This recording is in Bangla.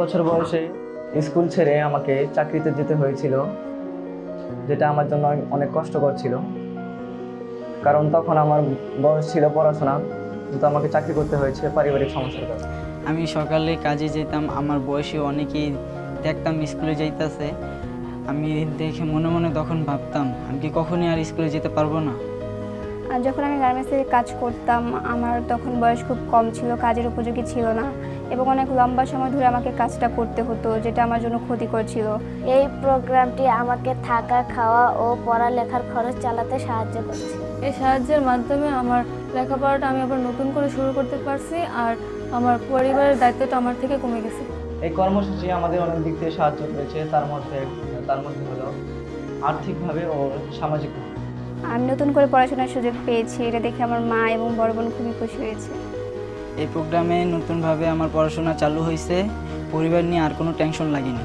বছর বয়সে স্কুল ছেড়ে আমাকে চাকরিতে যেতে হয়েছিল, যেটা আমার জন্য অনেক কষ্টকর ছিল। কারণ তখন আমার বয়স ছিল পড়াশোনা, কিন্তু আমাকে চাকরি করতে হয়েছে পারিবারিক সমস্যার কারণে। আমি সকালে কাজে যেতাম, আমার বয়সী অনেকেই দেখতাম স্কুলে যাইতেছে। আমি দেখে মনে মনে তখন ভাবতাম আমি কি কখনই আর স্কুলে যেতে পারবো না। আর যখন আমি গার্মেন্টসে কাজ করতাম, আমার তখন বয়স খুব কম ছিল, কাজের উপযোগী ছিল না এবং অনেক লম্বা সময় ধরে আমাকে কাজটা করতে হতো, যেটা আমার জন্য ক্ষতিকর ছিল। এই প্রোগ্রামটি আমাকে থাকা, খাওয়া ও পড়ালেখার খরচ চালাতে সাহায্য করছে। এই সাহায্যের মাধ্যমে আমার লেখাপড়াটা আমি আবার নতুন করে শুরু করতে পারছি, আর আমার পরিবারের দায়িত্বটা আমার থেকে কমে গেছে। এই কর্মসূচি আমাদের অনেক দিক থেকে সাহায্য করেছে, তার মধ্যে হলো আর্থিকভাবে ও সামাজিকভাবে। আমি নতুন করে পড়াশোনার সুযোগ পেয়েছি, এটা দেখে আমার মা এবং বড় বোন খুবই খুশি হয়েছে। এই প্রোগ্রামে নতুনভাবে আমার পড়াশোনা চালু হয়েছে, পরিবার নিয়ে আর কোনো টেনশন লাগেনি।